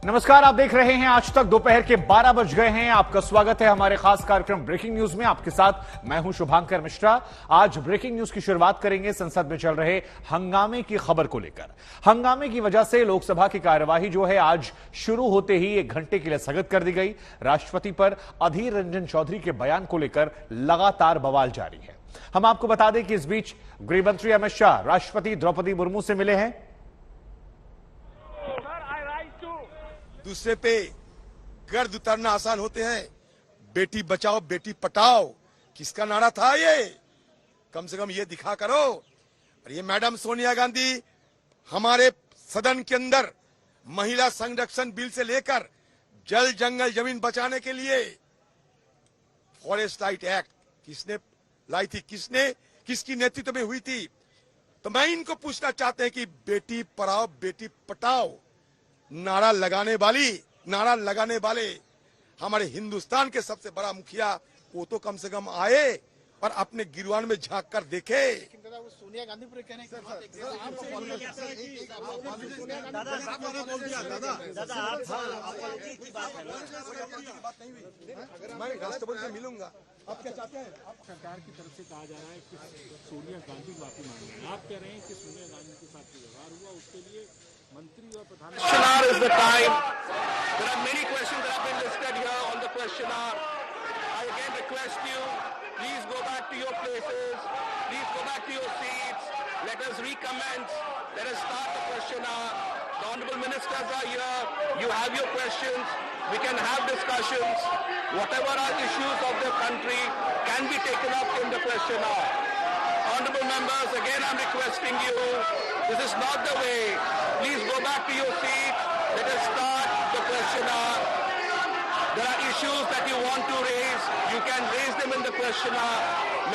नमस्कार, आप देख रहे हैं आज तक। दोपहर के 12 बज गए हैं। आपका स्वागत है हमारे खास कार्यक्रम ब्रेकिंग न्यूज में। आपके साथ मैं हूं शुभांकर मिश्रा। आज ब्रेकिंग न्यूज की शुरुआत करेंगे संसद में चल रहे हंगामे की खबर को लेकर। हंगामे की वजह से लोकसभा की कार्यवाही जो है आज शुरू होते ही 1 घंटे के लिए स्थगित कर दी गई। राष्ट्रपति पर अधीर रंजन चौधरी के बयान को लेकर लगातार बवाल जारी है। हम आपको बता दें कि इस बीच गृहमंत्री अमित शाह राष्ट्रपति द्रौपदी मुर्मू से मिले हैं। दूसरे पे गर्द उतरना आसान होते हैं। बेटी बचाओ बेटी पटाओ किसका नारा था ये? कम से कम ये दिखा करो। और ये मैडम सोनिया गांधी हमारे सदन के अंदर महिला संरक्षण बिल से लेकर जल जंगल जमीन बचाने के लिए फॉरेस्ट राइट एक्ट किसने लाई थी, किसकी नेतृत्व में हुई थी? तो मैं इनको पूछना चाहते हैं कि बेटी पढ़ाओ बेटी पटाओ नारा लगाने वाले हमारे हिंदुस्तान के सबसे बड़ा मुखिया वो तो कम से कम आए और अपने गिरवान में झांक कर देखे। सोनिया गांधी पर कहने मैं राष्ट्रपति से मिलूंगा। आप क्या चाहते हैं? आप सरकार की तरफ से कहा जा रहा है कि सोनिया गांधी माफी मांग रहे हैं। आप कह रहे हैं कि सोनिया गांधी के साथ जो व्यवहार हुआ उसके लिए मंत्री और प्रधानमंत्री। Is the time. There are many questions that have been listed here on the question hour. I again request you, please go back to your places. Please go back to your seats. Let us recommence. Let us start the question hour. The honorable ministers are here. You have your questions. We can have discussions. Whatever are issues of the country can be taken up in the question hour. Honorable members, again I'm requesting you, this is not the way. Please go back to your seats. Let us start the question hour. There are issues that you want to raise. You can raise them in the question hour.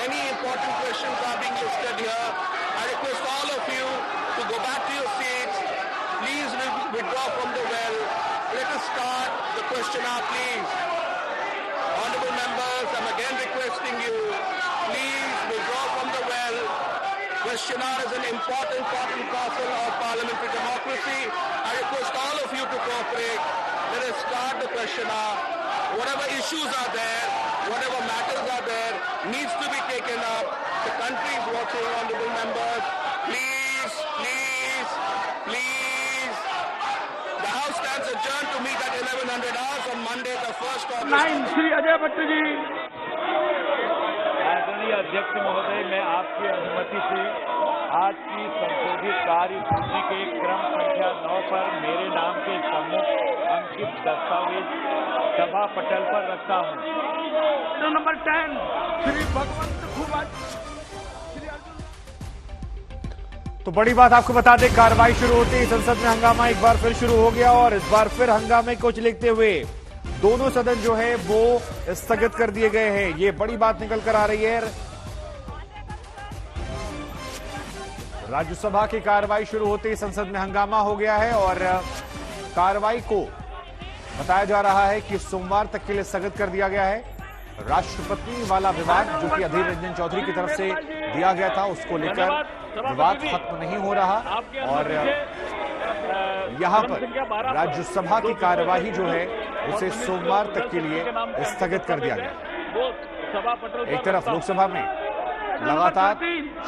Many important questions are being listed here. I request all of you to go back to your seats. Please withdraw from the well. Let us start the question hour, please. Honorable members, I'm again requesting you, please withdraw from the well. Question hour is an important parcel of parliamentary democracy. I request all of you to cooperate. Let us start the question hour. Whatever issues are there, whatever matters are there, needs to be taken up. The country is watching, honorable members. Please, please, please. The House stands adjourned to meet at 1100 hours on Monday, the 1st of Shri Ajay Bhatt ji. आदरणीय अध्यक्ष महोदय, मैं आपकी अनुमति से आज की संशोधित कार्यसूची के क्रम संख्या 9 पर मेरे नाम के सम्मुख अंकित दस्तावेज सभा पटल पर रखता हूं। नंबर 10 श्री भगवंत खुबा। तो बड़ी बात आपको बता दें, कार्रवाई शुरू होते ही संसद में हंगामा एक बार फिर शुरू हो गया और इस बार फिर हंगामे को लिखते हुए दोनों सदन जो है वो स्थगित कर दिए गए हैं। ये बड़ी बात निकल कर आ रही है। राज्यसभा की कार्रवाई शुरू होते ही संसद में हंगामा हो गया है और कार्रवाई को बताया जा रहा है कि सोमवार तक के लिए स्थगित कर दिया गया है। राष्ट्रपति वाला विवाद जो कि अधीर रंजन चौधरी की तरफ से दिया गया था उसको लेकर विवाद खत्म नहीं हो रहा और यहां पर राज्यसभा की कार्यवाही जो है उसे सोमवार तक के लिए स्थगित कर दिया गया। एक तरफ लोकसभा में लगातार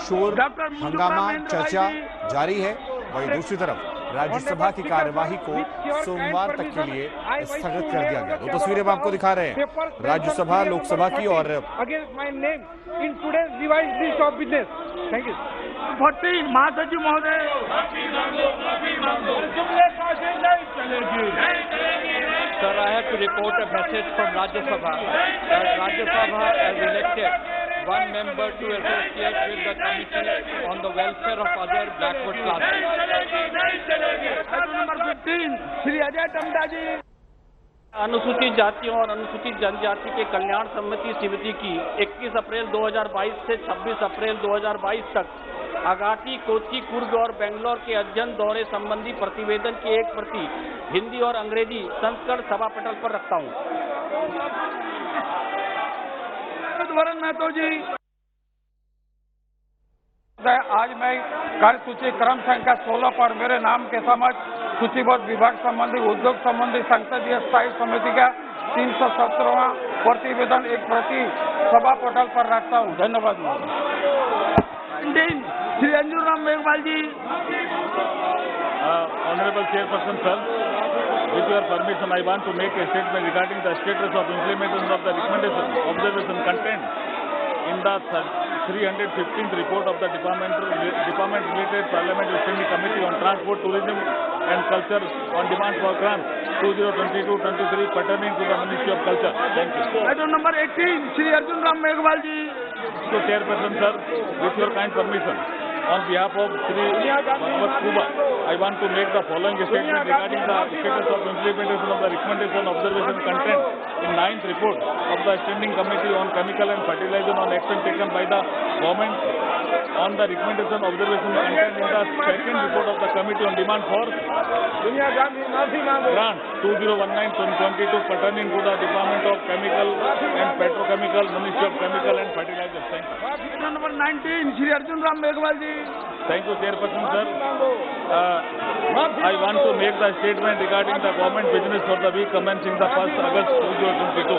शोर, हंगामा, चर्चा जारी है, वहीं दूसरी तरफ राज्यसभा की कार्यवाही को सोमवार तक के लिए स्थगित कर दिया गया। दो तस्वीरें हम आपको दिखा रहे हैं, राज्यसभा लोकसभा की और महासचिव महोदय। Sir, I have to report a message from Rajya Sabha that Rajya Sabha has elected one member to associate with the Committee on the Welfare of Other Backward Classes. Number 15 Shri Ajay Tanda ji. अनुसूचित जातियों और अनुसूचित जनजाति के कल्याण समिति समिति की 21 अप्रैल 2022 से 26 अप्रैल 2022 तक अगाटी, कोच्चि, कुर्ग और बेंगलोर के अध्ययन दौरे संबंधी प्रतिवेदन की एक प्रति हिंदी और अंग्रेजी संस्करण सभा पटल पर रखता हूं। वरण महतो जी। आज मैं कार्यसूची क्रम संख्या 16 पर मेरे नाम के समक्ष सूचीबद्ध विभाग संबंधी उद्योग संबंधी संसदीय स्थायी समिति का 317वां प्रतिवेदन एक प्रति सभा पटल पर रखता हूँ। धन्यवाद। श्री अंजुम राम मेघवाल जी। Honorable Chairperson, sir, with your permission, I want to make a statement regarding the status of implementation of the recommendation observation content in the 315th report of the Department-related Parliamentary Standing Committee on Transport, Tourism and Culture on demand for grant 2022-23 pertaining to the Ministry of Culture. Thank you. Item number 18, Shri Arjun Ram Meghwal ji. So, Chairperson, sir, with your kind permission, on behalf of Shri Bhagwat Kuba, I want to make the following statement regarding the status of implementation of the recommendation observation content in 9th report of the Standing Committee on Chemical and Fertilizer on action taken by the government on the recommendation observation content in the 2nd report of the Committee on Demand for Grant 2019-22 pertaining to the Department of Chemical and Petrochemical, Ministry of Chemical and Fertilizer. Thank you. Item number 19, Shri Arjun Ram Meghwal ji. Thank you, Chairperson, sir. I want to make the statement regarding the government business for the week commencing the 1st August 2022.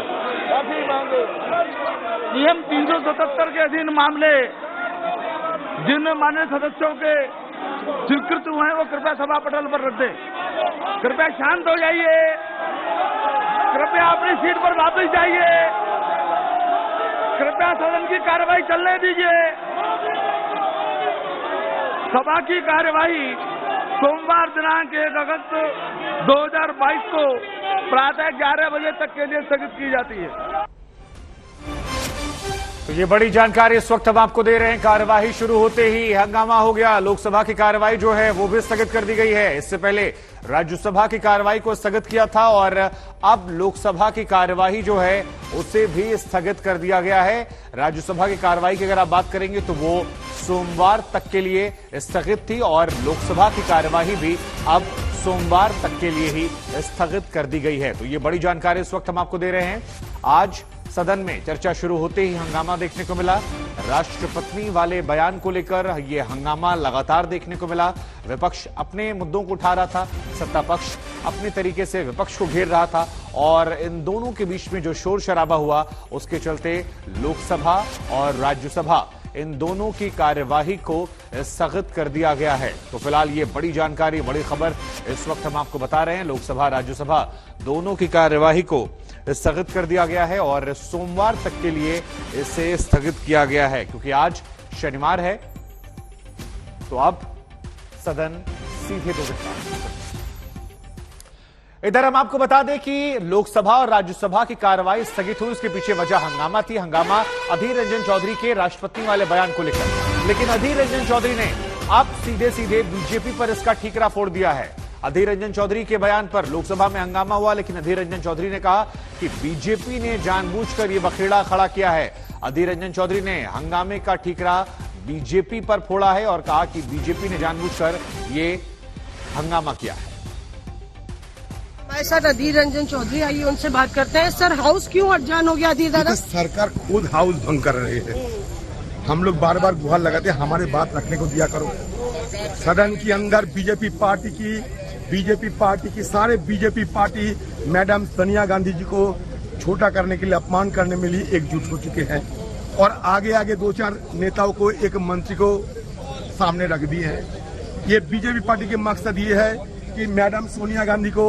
नियम 377 के अधीन मामले जिनमें माननीय सदस्यों के स्वीकृत हुए हैं वो कृपया सभा पटल पर रख दें। कृपया शांत हो जाइए। कृपया अपनी सीट पर वापस जाइए। कृपया सदन की कार्यवाही चलने दीजिए। सभा की कार्यवाही सोमवार दिनांक 1 अगस्त 2022 को प्रातः 11 बजे तक के लिए स्थगित की जाती है। तो ये बड़ी जानकारी इस वक्त हम आपको दे रहे हैं। कार्यवाही शुरू होते ही हंगामा हो गया। लोकसभा की कार्यवाही जो है वो भी स्थगित कर दी गई है। इससे पहले राज्यसभा की कार्यवाही को स्थगित किया था और अब लोकसभा की कार्यवाही जो है उसे भी स्थगित कर दिया गया है। राज्यसभा की कार्यवाही की अगर आप बात करेंगे तो वो सोमवार तक के लिए स्थगित थी और लोकसभा की कार्यवाही भी अब सोमवार तक के लिए ही स्थगित कर दी गई है। तो ये बड़ी जानकारी इस वक्त हम आपको दे रहे हैं। आज सदन में चर्चा शुरू होते ही हंगामा देखने को मिला। राष्ट्रपति वाले बयान को लेकर यह हंगामा लगातार देखने को मिला। विपक्ष अपने मुद्दों को उठा रहा था, सत्ता पक्ष अपने तरीके से विपक्ष को घेर रहा था और इन दोनों के बीच में जो शोर शराबा हुआ उसके चलते लोकसभा और राज्यसभा इन दोनों की कार्यवाही को स्थगित कर दिया गया है। तो फिलहाल ये बड़ी जानकारी, बड़ी खबर इस वक्त हम आपको बता रहे हैं। लोकसभा राज्यसभा दोनों की कार्यवाही को स्थगित कर दिया गया है और सोमवार तक के लिए इसे स्थगित किया गया है क्योंकि आज शनिवार है। तो अब सदन सीधे दोपहर। इधर हम आपको बता दें कि लोकसभा और राज्यसभा की कार्यवाही स्थगित हुई, उसके पीछे वजह हंगामा थी। हंगामा अधीर रंजन चौधरी के राष्ट्रपति वाले बयान को लेकर, लेकिन अधीर रंजन चौधरी ने अब सीधे सीधे बीजेपी पर इसका ठीकरा फोड़ दिया है। अधीर रंजन चौधरी के बयान पर लोकसभा में हंगामा हुआ, लेकिन अधीर रंजन चौधरी ने कहा कि बीजेपी ने जानबूझकर यह बखेड़ा खड़ा किया है। अधीर रंजन चौधरी ने हंगामे का ठीकरा बीजेपी पर फोड़ा है और कहा कि बीजेपी ने जानबूझकर ये हंगामा किया है। हमारे साथ अधीर रंजन चौधरी, आइए उनसे बात करते हैं। सर, हाउस क्यों अडजान हो गया अधीर दादा? सरकार खुद हाउस भंग कर रही है। हम लोग बार बार गुहार लगाते हैं हमारे बात रखने को दिया करो। सदन के अंदर बीजेपी पार्टी की सारे BJP party madam Sonia Gandhi ji को छोटा करने के लिए, अपमान करने में लिए एकजुट हो चुके हैं और आगे आगे 2-4 नेताओं को, एक मंत्री को सामने रख दिए हैं। ये बीजेपी पार्टी के मकसद ये है कि मैडम सोनिया गांधी को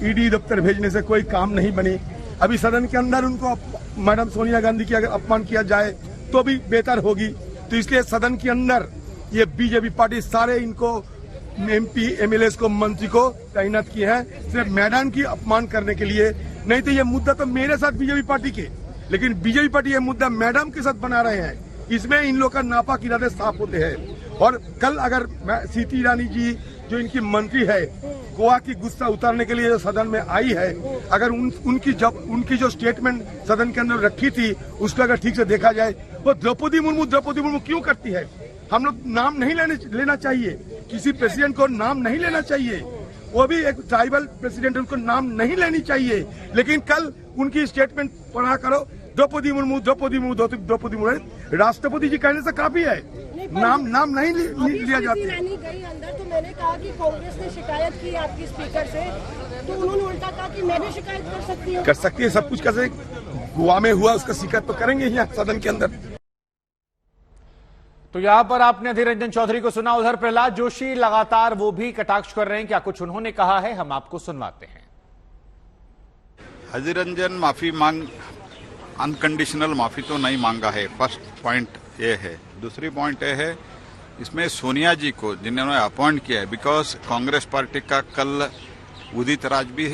ईडी दफ्तर भेजने से कोई काम नहीं बनी। अभी सदन के अंदर उनको मैडम सोनिया गांधी की अगर अपमान किया जाए तो भी बेहतर होगी। तो इसलिए सदन के अंदर ये बीजेपी पार्टी सारे इनको एमपी एमएलए को, मंत्री को तैनात किए हैं सिर्फ मैडम की अपमान करने के लिए। नहीं तो ये मुद्दा तो मेरे साथ बीजेपी पार्टी के, लेकिन बीजेपी पार्टी ये मुद्दा मैडम के साथ बना रहे हैं। इसमें इन लोग का नापाक इरादे साफ होते हैं। और कल अगर स्मृति ईरानी जी जो इनकी मंत्री है, गोवा की गुस्सा उतारने के लिए जो सदन में आई है, अगर उनकी जो स्टेटमेंट सदन के अंदर रखी थी उसको अगर ठीक से देखा जाए, वो द्रौपदी मुर्मू क्यों करती है? हम लोग नाम नहीं लेना चाहिए, किसी प्रेसिडेंट को नाम नहीं लेना चाहिए, वो भी एक ट्राइबल प्रेसिडेंट, उनको नाम नहीं लेनी चाहिए। लेकिन कल उनकी स्टेटमेंट पढ़ा करो, द्रौपदी मुर्मू राष्ट्रपति जी कहने से काफी है। नाम नहीं लिया जाता। रानी गई अंदर तो मैंने कहा कि कांग्रेस ने शिकायत की आपकी स्पीकर से, तो उन्होंने उल्टा कहा कि मैं भी शिकायत कर सकती हूँ। कर सकती है, सब कुछ कर सकती, गोवा में हुआ उसका शिकायत तो करेंगे यहाँ सदन के अंदर। तो यहां पर आपने अधीर रंजन चौधरी को सुना। उधर प्रहलाद जोशी लगातार वो भी कटाक्ष कर रहे हैं, क्या कुछ उन्होंने कहा है, हम आपको सुनवाते हैं। अधीर रंजन माफी मांग, अनकंडीशनल माफी तो नहीं मांगा है, फर्स्ट पॉइंट ये है। दूसरी पॉइंट ये है, इसमें सोनिया जी को जिन्होंने अपॉइंट किया है, बिकॉज कांग्रेस पार्टी का कल उदित राज भी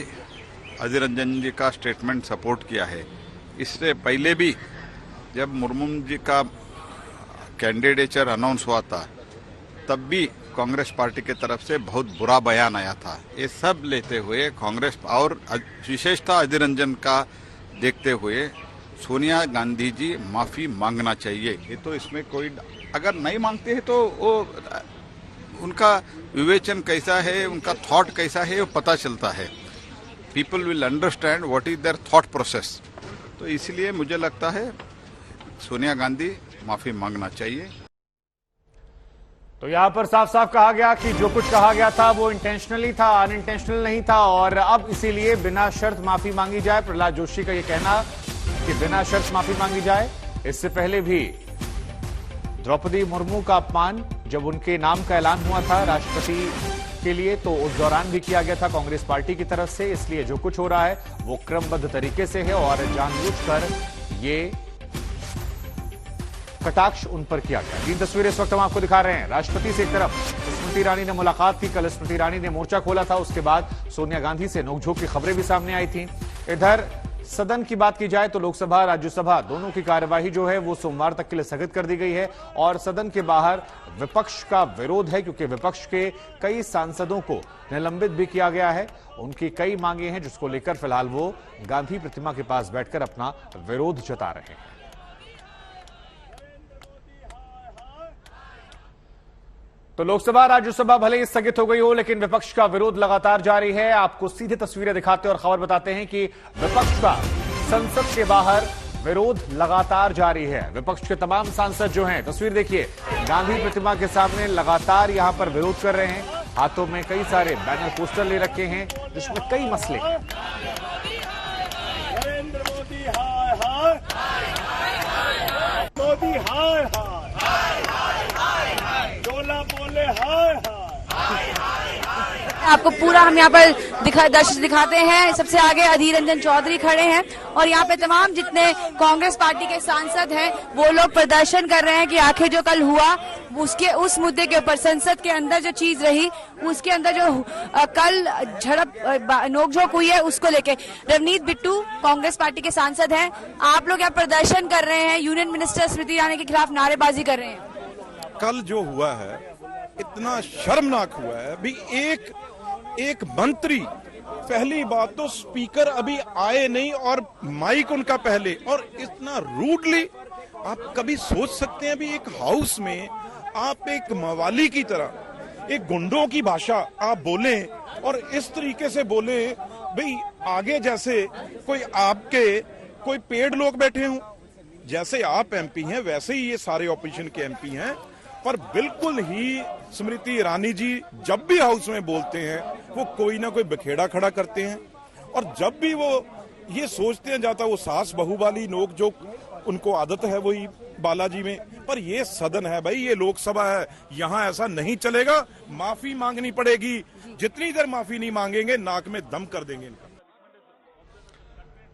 अधीर रंजन जी का स्टेटमेंट सपोर्ट किया है। इससे पहले भी जब मुर्मू जी का कैंडिडेचर अनाउंस हुआ था, तब भी कांग्रेस पार्टी की तरफ से बहुत बुरा बयान आया था। ये सब लेते हुए कांग्रेस और विशेषतः अधीर रंजन का देखते हुए सोनिया गांधी जी माफी मांगना चाहिए। ये तो इसमें कोई, अगर नहीं मांगते हैं तो वो उनका विवेचन कैसा है, उनका थॉट कैसा है, वो पता चलता है। People will understand what is there thought process. तो इसलिए मुझे लगता है सोनिया गांधी माफी मांगना चाहिए। तो यहां पर साफ साफ कहा गया कि जो कुछ कहा गया था वो इंटेंशनली था, अनइंटेंशनल नहीं था, और अब इसीलिए बिना शर्त माफी मांगी जाए। प्रहलाद जोशी का ये कहना कि बिना शर्त माफी मांगी जाए। इससे पहले भी द्रौपदी मुर्मू का अपमान जब उनके नाम का ऐलान हुआ था राष्ट्रपति के लिए, तो उस दौरान भी किया गया था कांग्रेस पार्टी की तरफ से। इसलिए जो कुछ हो रहा है वो क्रमबद्ध तरीके से है और जानबूझकर ये कटाक्ष उन पर किया गया। 3 तस्वीरें इस वक्त हम आपको दिखा रहे हैं। राष्ट्रपति से एक तरफ स्मृति ईरानी ने मुलाकात की, कल स्मृति ईरानी ने मोर्चा खोला था, उसके बाद सोनिया गांधी से नोकझोंक की खबरें भी सामने आई थी। इधर सदन की बात की जाए तो लोकसभा राज्यसभा दोनों की कार्यवाही जो है वो सोमवार तक के लिए स्थगित कर दी गई है और सदन के बाहर विपक्ष का विरोध है, क्योंकि विपक्ष के कई सांसदों को निलंबित भी किया गया है। उनकी कई मांगे हैं जिसको लेकर फिलहाल वो गांधी प्रतिमा के पास बैठकर अपना विरोध जता रहे हैं। तो लोकसभा राज्यसभा भले ही स्थगित हो गई हो, लेकिन विपक्ष का विरोध लगातार जारी है। आपको सीधे तस्वीरें दिखाते और खबर बताते हैं कि विपक्ष का संसद के बाहर विरोध लगातार जारी है। विपक्ष के तमाम सांसद जो हैं, तस्वीर देखिए, गांधी प्रतिमा के सामने लगातार यहां पर विरोध कर रहे हैं। हाथों में कई सारे बैनर पोस्टर ले रखे हैं जिसमें कई मसले हैं। नरेंद्र मोदी हाय हाय, मोदी हाय हाय, डोला बोले हाय हाय। आपको पूरा हम यहाँ पर दृश्य दिखाते हैं। सबसे आगे अधीर रंजन चौधरी खड़े हैं और यहाँ पे तमाम जितने कांग्रेस पार्टी के सांसद हैं वो लोग प्रदर्शन कर रहे हैं कि आखिर जो कल हुआ उसके उस मुद्दे के ऊपर संसद के अंदर जो चीज रही उसके अंदर जो कल झड़प नोकझोंक हुई है उसको लेके। रवनीत बिट्टू कांग्रेस पार्टी के सांसद हैं, आप लोग यहाँ प्रदर्शन कर रहे हैं, यूनियन मिनिस्टर स्मृति ईरानी के खिलाफ नारेबाजी कर रहे हैं। कल जो हुआ है इतना शर्मनाक हुआ है। भी एक मंत्री, पहली बात तो स्पीकर अभी आए नहीं और माइक उनका पहले, और इतना रूडली आप कभी सोच सकते हैं भी एक हाउस में आप एक मवाली की तरह एक गुंडों की भाषा आप बोलें और इस तरीके से बोलें। भाई आगे जैसे कोई पेड लोग बैठे हों, जैसे आप एमपी हैं वैसे ही ये सारे ऑपोजिशन के एमपी हैं, पर बिल्कुल ही स्मृति ईरानी जी जब भी हाउस में बोलते हैं वो कोई ना कोई बखेड़ा खड़ा करते हैं और जब भी वो ये सोचते हैं जाता वो सास बहू वाली नोक जो उनको आदत है वही बालाजी में। पर ये सदन है भाई, ये लोकसभा है, यहाँ ऐसा नहीं चलेगा। माफी मांगनी पड़ेगी, जितनी देर माफी नहीं मांगेंगे नाक में दम कर देंगे।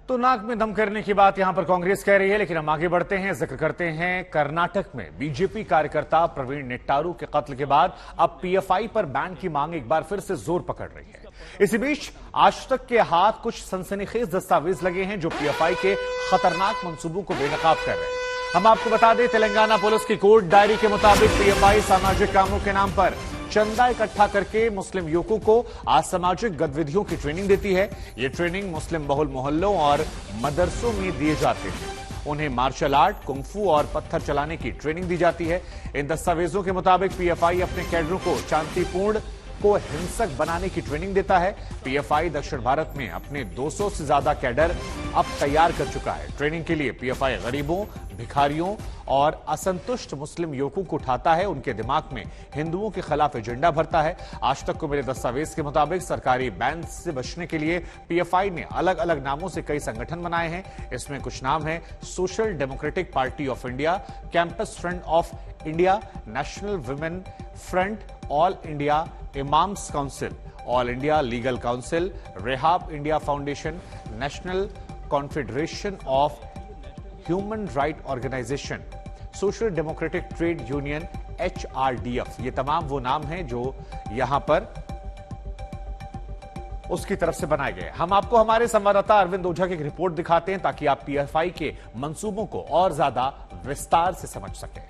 तो नाक में दम करने की बात यहां पर कांग्रेस कह रही है, लेकिन हम आगे बढ़ते हैं, जिक्र करते हैं कर्नाटक में बीजेपी कार्यकर्ता प्रवीण निट्टारू के कत्ल के बाद अब पीएफआई पर बैन की मांग एक बार फिर से जोर पकड़ रही है। इसी बीच आज तक के हाथ कुछ सनसनीखेज दस्तावेज लगे हैं जो पीएफआई के खतरनाक मंसूबों को बेनकाब कर रहे हैं। हम आपको बता दें, तेलंगाना पुलिस की कोर्ट डायरी के मुताबिक पीएफआई सामाजिक कामों के नाम पर चंदा इकट्ठा करके मुस्लिम युवकों को असामाजिक गतिविधियों की ट्रेनिंग देती है। ये ट्रेनिंग मुस्लिम बहुल मोहल्लों और मदरसों में दिए जाते हैं। उन्हें मार्शल आर्ट, कुंफू और पत्थर चलाने की ट्रेनिंग दी जाती है। इन दस्तावेजों के मुताबिक पीएफआई अपने कैडरों को शांतिपूर्ण को हिंसक बनाने की ट्रेनिंग देता है। पीएफआई दक्षिण भारत में अपने 200 से ज्यादा कैडर अब तैयार कर चुका है। ट्रेनिंग के लिए पीएफआई गरीबों, भिखारियों और असंतुष्ट मुस्लिम युवकों को उठाता है, उनके दिमाग में हिंदुओं के खिलाफ एजेंडा भरता है। आज तक को मिले दस्तावेज के मुताबिक सरकारी बैन से बचने के लिए पीएफआई ने अलग अलग नामों से कई संगठन बनाए हैं। इसमें कुछ नाम है social democratic party of India, campus front of India, national women front, all India imams council, all India legal council, rehab India foundation, national confederation of human right organisation, social democratic trade union HRDF। ये तमाम वो नाम हैं जो यहां पर उसकी तरफ से बनाए गए। हम आपको हमारे संवाददाता अरविंद ओझा की एक रिपोर्ट दिखाते हैं ताकि आप पीएफआई के मंसूबों को और ज्यादा विस्तार से समझ सकें।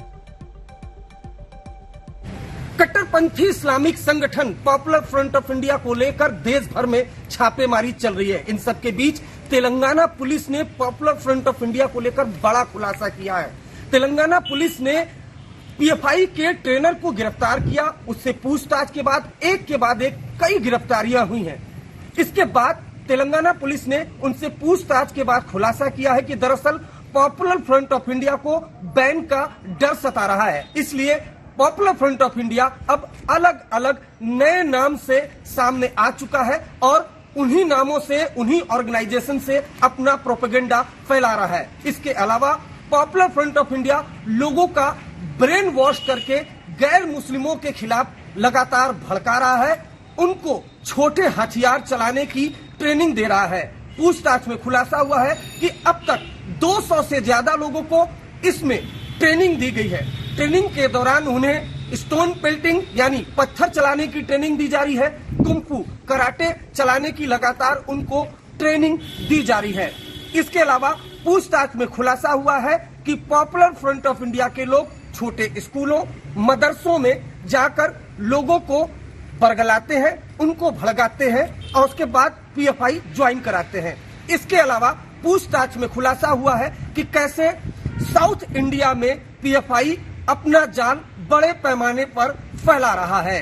कट्टरपंथी इस्लामिक संगठन पॉपुलर फ्रंट ऑफ इंडिया को लेकर देश भर में छापेमारी चल रही है। इन सब के बीच तेलंगाना पुलिस ने पॉपुलर फ्रंट ऑफ इंडिया को लेकर बड़ा खुलासा किया है। तेलंगाना पुलिस ने पीएफआई के ट्रेनर को गिरफ्तार किया। उससे पूछताछ के बाद एक के बाद एक कई गिरफ्तारियां हुई हैं। इसके बाद तेलंगाना पुलिस ने उनसे पूछताछ के बाद खुलासा किया है कि दरअसल पॉपुलर फ्रंट ऑफ इंडिया को बैन का डर सता रहा है, इसलिए पॉपुलर फ्रंट ऑफ इंडिया अब अलग अलग नए नाम से सामने आ चुका है और उन्हीं नामों से, उन्हीं ऑर्गेनाइजेशन से अपना प्रोपेगेंडा फैला रहा है। इसके अलावा पॉपुलर फ्रंट ऑफ इंडिया लोगों का ब्रेन वॉश करके गैर मुस्लिमों के खिलाफ लगातार भड़का रहा है, उनको छोटे हथियार चलाने की ट्रेनिंग दे रहा है। पूछताछ में खुलासा हुआ है कि अब तक 200 से ज्यादा लोगों को इसमें ट्रेनिंग दी गई है। ट्रेनिंग के दौरान उन्हें स्टोन पेल्टिंग यानी पत्थर चलाने की ट्रेनिंग दी जा रही है, कुंफू कराटे चलाने की लगातार उनको ट्रेनिंग दी जा रही है। इसके अलावा पूछताछ में खुलासा हुआ है कि पॉपुलर फ्रंट ऑफ इंडिया के लोग छोटे स्कूलों, मदरसों में जाकर लोगों को बरगलाते हैं, उनको भड़काते हैं और उसके बाद पीएफआई ज्वाइन कराते हैं। इसके अलावा पूछताछ में खुलासा हुआ है कि कैसे साउथ इंडिया में पीएफआई अपना जाल बड़े पैमाने पर फैला रहा है।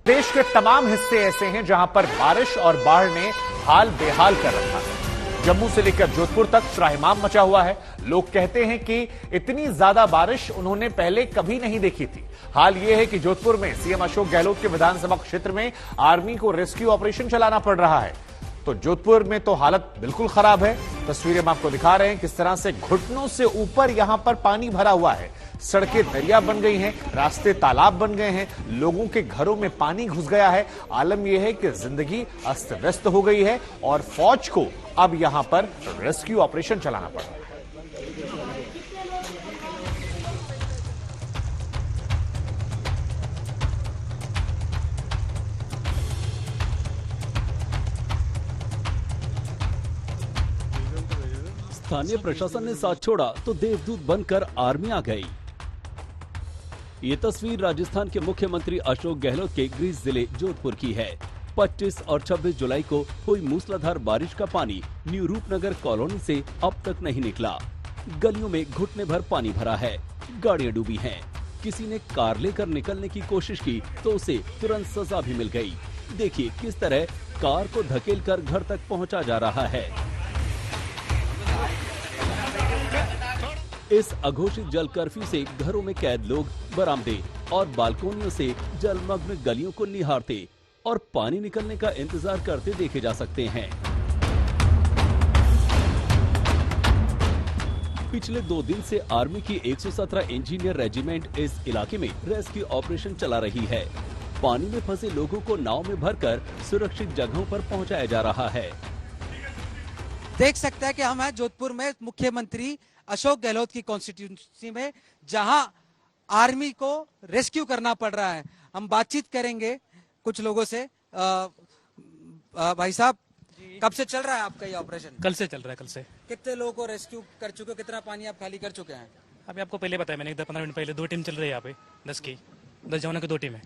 देश के तमाम हिस्से ऐसे हैं जहां पर बारिश और बाढ़ ने हाल बेहाल कर रखा है। जम्मू से लेकर जोधपुर तक त्राहिमाम मचा हुआ है। लोग कहते हैं कि इतनी ज्यादा बारिश उन्होंने पहले कभी नहीं देखी थी। हाल यह है कि जोधपुर में सीएम अशोक गहलोत के विधानसभा क्षेत्र में आर्मी को रेस्क्यू ऑपरेशन चलाना पड़ रहा है। तो जोधपुर में तो हालत बिल्कुल खराब है। तस्वीरें हम आपको दिखा रहे हैं किस तरह से घुटनों से ऊपर यहां पर पानी भरा हुआ है। सड़कें दरिया बन गई हैं, रास्ते तालाब बन गए हैं, लोगों के घरों में पानी घुस गया है। आलम यह है कि जिंदगी अस्त व्यस्त हो गई है और फौज को अब यहां पर रेस्क्यू ऑपरेशन चलाना पड़ रहा है। स्थानीय प्रशासन ने साथ छोड़ा तो देवदूत बनकर आर्मी आ गई। ये तस्वीर राजस्थान के मुख्यमंत्री अशोक गहलोत के गृह जिले जोधपुर की है। 25 और 26 जुलाई को हुई मूसलाधार बारिश का पानी न्यू रूपनगर कॉलोनी से अब तक नहीं निकला। गलियों में घुटने भर पानी भरा है, गाड़ियां डूबी हैं। किसी ने कार लेकर निकलने की कोशिश की तो उसे तुरंत सजा भी मिल गई। देखिए किस तरह कार को धकेलकर घर तक पहुंचा जा रहा है। इस अघोषित जल कर्फ्यू से घरों में कैद लोग बरामदे और बालकोनियों से जलमग्न गलियों को निहारते और पानी निकलने का इंतजार करते देखे जा सकते हैं। पिछले 2 दिन से आर्मी की 117 इंजीनियर रेजिमेंट इस इलाके में रेस्क्यू ऑपरेशन चला रही है। पानी में फंसे लोगों को नाव में भरकर सुरक्षित जगहों पर पहुंचाया जा रहा है। देख सकते हैं कि हम हैं जोधपुर में मुख्यमंत्री अशोक गहलोत की कॉन्स्टिट्यूंसी में, जहां आर्मी को रेस्क्यू करना पड़ रहा है। हम बातचीत करेंगे कुछ लोगों से। भाई साहब, कब से चल रहा है आपका ये ऑपरेशन? कल से चल रहा है। कल से कितने लोगों को रेस्क्यू कर चुके हो? कितना पानी आप खाली कर चुके हैं? अभी आपको पहले बताया मैंने, 15 मिनट पहले 2 टीम चल रही है यहाँ पे, 10 जवानों की 2 टीम है।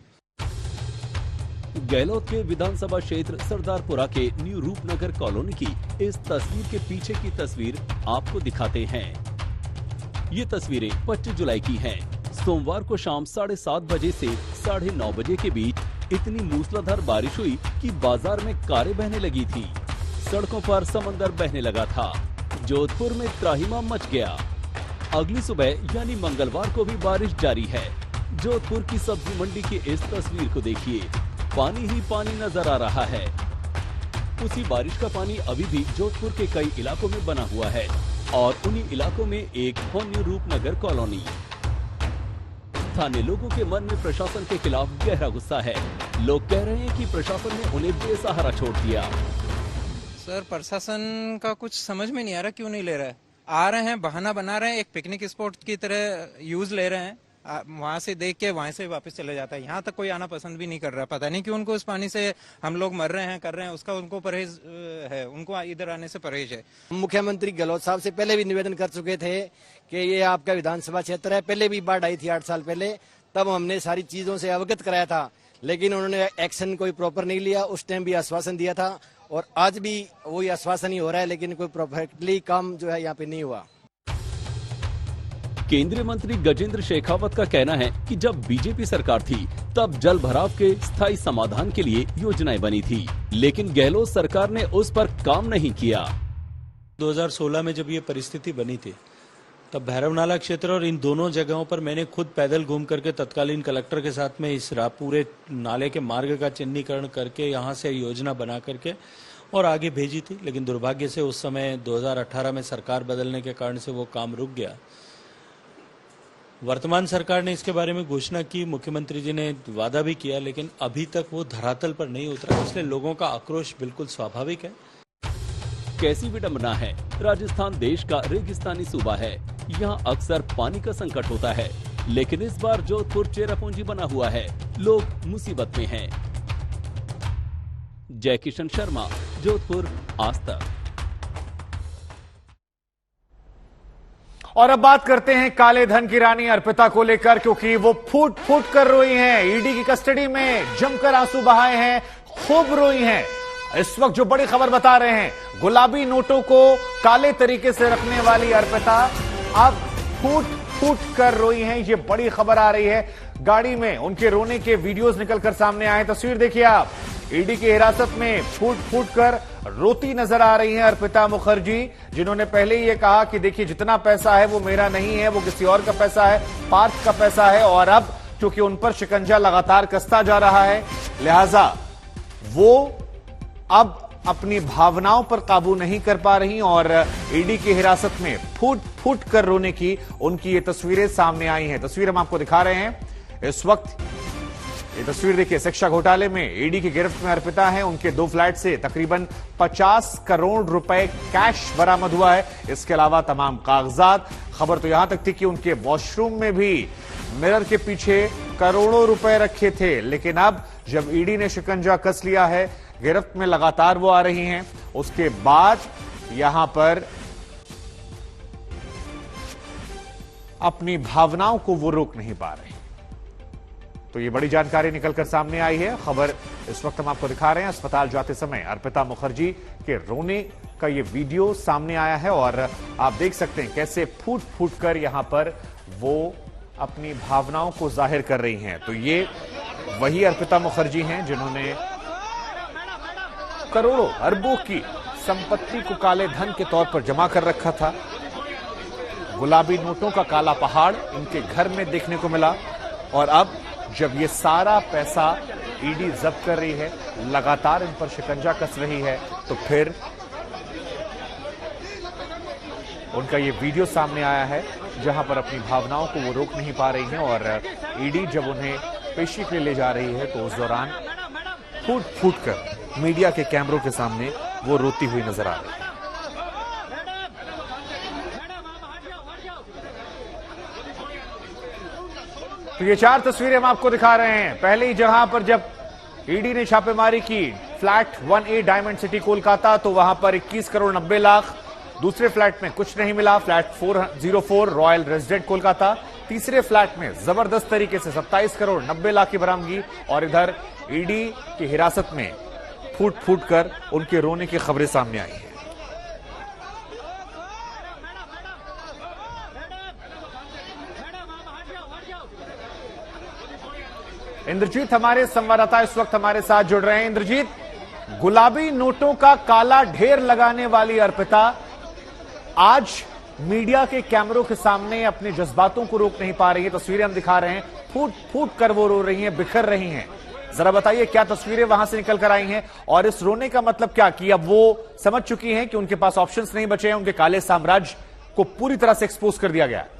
गहलोत के विधानसभा क्षेत्र सरदारपुरा के न्यू रूपनगर कॉलोनी की इस तस्वीर के पीछे की तस्वीर आपको दिखाते हैं। ये तस्वीरें 25 जुलाई की हैं। सोमवार को शाम 7:30 बजे से 9:30 बजे के बीच इतनी मूसलाधार बारिश हुई कि बाजार में कारें बहने लगी थी। सड़कों पर समंदर बहने लगा था। जोधपुर में त्राहिमाम मच गया। अगली सुबह यानी मंगलवार को भी बारिश जारी है। जोधपुर की सब्जी मंडी की इस तस्वीर को देखिए, पानी ही पानी नजर आ रहा है। उसी बारिश का पानी अभी भी जोधपुर के कई इलाकों में बना हुआ है और उन्हीं इलाकों में एक न्यू रूपनगर कॉलोनी। स्थानीय लोगों के मन में प्रशासन के खिलाफ गहरा गुस्सा है। लोग कह रहे हैं कि प्रशासन ने उन्हें बेसहारा छोड़ दिया। सर, प्रशासन का कुछ समझ में नहीं आ रहा, क्यों नहीं ले रहा है। आ रहे हैं, बहाना बना रहे हैं, एक पिकनिक स्पॉट की तरह यूज ले रहे हैं। वहां से देख के वहां से वापस चले जाता है। यहाँ तक कोई आना पसंद भी नहीं कर रहा। पता नहीं क्यों उनको उस पानी से हम लोग मर रहे हैं, कर रहे हैं, उसका उनको परहेज है, उनको इधर आने से परहेज है। मुख्यमंत्री गहलोत साहब से पहले भी निवेदन कर चुके थे कि ये आपका विधानसभा क्षेत्र है। पहले भी बाढ़ आई थी 8 साल पहले, तब हमने सारी चीजों से अवगत कराया था, लेकिन उन्होंने एक्शन कोई प्रॉपर नहीं लिया। उस टाइम भी आश्वासन दिया था और आज भी वही आश्वासन ही हो रहा है, लेकिन कोई परफेक्टली काम जो है यहाँ पे नहीं हुआ। केंद्रीय मंत्री गजेंद्र शेखावत का कहना है कि जब बीजेपी सरकार थी तब जल भराव के स्थायी समाधान के लिए योजनाएं बनी थी, लेकिन गहलोत सरकार ने उस पर काम नहीं किया। 2016 में जब ये परिस्थिति बनी थी तब भैरवनाला क्षेत्र और इन दोनों जगहों पर मैंने खुद पैदल घूम करके तत्कालीन कलेक्टर के साथ में इस पूरे नाले के मार्ग का चिन्हीकरण करके यहाँ से योजना बना करके और आगे भेजी थी। लेकिन दुर्भाग्य से उस समय 2018 में सरकार बदलने के कारण से वो काम रुक गया। वर्तमान सरकार ने इसके बारे में घोषणा की, मुख्यमंत्री जी ने वादा भी किया, लेकिन अभी तक वो धरातल पर नहीं उतरा। इसलिए लोगों का आक्रोश बिल्कुल स्वाभाविक है। कैसी विडंबना है, राजस्थान देश का रेगिस्तानी सूबा है, यहाँ अक्सर पानी का संकट होता है, लेकिन इस बार जोधपुर चेरापूंजी बना हुआ है, लोग मुसीबत में हैं। जय किशन शर्मा, जोधपुर, आज तक। और अब बात करते हैं काले धन की रानी अर्पिता को लेकर, क्योंकि वो फूट फूट कर रोई हैं। ईडी की कस्टडी में जमकर आंसू बहाए हैं, खूब रोई हैं। इस वक्त जो बड़ी खबर बता रहे हैं, गुलाबी नोटों को काले तरीके से रखने वाली अर्पिता अब फूट फूट कर रोई हैं। ये बड़ी खबर आ रही है। गाड़ी में उनके रोने के वीडियोस निकलकर सामने आए। तस्वीर देखिए आप, ईडी की हिरासत में फूट फूट कर रोती नजर आ रही हैं अर्पिता मुखर्जी, जिन्होंने पहले ही ये कहा कि देखिए जितना पैसा है वो मेरा नहीं है, वो किसी और का पैसा है, पार्थ का पैसा है। और अब चूंकि उन पर शिकंजा लगातार कसता जा रहा है, लिहाजा वो अब अपनी भावनाओं पर काबू नहीं कर पा रही और ईडी की हिरासत में फूट फूट कर रोने की उनकी ये तस्वीरें सामने आई हैं। तस्वीर हम आपको दिखा रहे हैं इस वक्त। ये तस्वीर देखिए, शिक्षा घोटाले में ईडी की गिरफ्त में अर्पिता है। उनके 2 फ्लैट से तकरीबन 50 करोड़ रुपए कैश बरामद हुआ है। इसके अलावा तमाम कागजात। खबर तो यहां तक थी कि उनके वॉशरूम में भी मिरर के पीछे करोड़ों रुपए रखे थे, लेकिन अब जब ईडी ने शिकंजा कस लिया है, गिरफ्त में लगातार वो आ रही हैं, उसके बाद यहां पर अपनी भावनाओं को वो रोक नहीं पा रहे। तो ये बड़ी जानकारी निकलकर सामने आई है। खबर इस वक्त हम आपको दिखा रहे हैं। अस्पताल जाते समय अर्पिता मुखर्जी के रोने का ये वीडियो सामने आया है और आप देख सकते हैं कैसे फूट फूट कर यहां पर वो अपनी भावनाओं को जाहिर कर रही हैं। तो ये वही अर्पिता मुखर्जी हैं जिन्होंने करोड़ों अरबों की संपत्ति को काले धन के तौर पर जमा कर रखा था। गुलाबी नोटों का काला पहाड़ इनके घर में देखने को मिला और अब जब ये सारा पैसा ईडी जब्त कर रही है, लगातार इन पर शिकंजा कस रही है, तो फिर उनका ये वीडियो सामने आया है जहां पर अपनी भावनाओं को वो रोक नहीं पा रही हैं और ईडी जब उन्हें पेशी के लिए ले जा रही है तो उस दौरान फूट फूट कर मीडिया के कैमरों के सामने वो रोती हुई नजर आ रही है। तो ये 4 तस्वीरें हम आपको दिखा रहे हैं। पहले ही जहां पर जब ईडी ने छापेमारी की flat 1A diamond city Kolkata, तो वहां पर 21 करोड़ 90 लाख। दूसरे फ्लैट में कुछ नहीं मिला, फ्लैट 404 रॉयल रेजिडेंट कोलकाता। तीसरे फ्लैट में जबरदस्त तरीके से 27 करोड़ 90 लाख की बरामदगी और इधर ईडी की हिरासत में फूट फूट कर उनके रोने की खबरें सामने आई हैं। इंद्रजीत हमारे संवाददाता इस वक्त हमारे साथ जुड़ रहे हैं। इंद्रजीत, गुलाबी नोटों का काला ढेर लगाने वाली अर्पिता आज मीडिया के कैमरों के सामने अपने जज्बातों को रोक नहीं पा रही है। तस्वीरें हम दिखा रहे हैं, फूट फूट कर वो रो रही हैं, बिखर रही हैं। जरा बताइए क्या तस्वीरें वहां से निकल कर आई हैं और इस रोने का मतलब क्या, कि अब वो समझ चुकी हैं कि उनके पास ऑप्शंस नहीं बचे हैं, उनके काले साम्राज्य को पूरी तरह से एक्सपोज कर दिया गया है।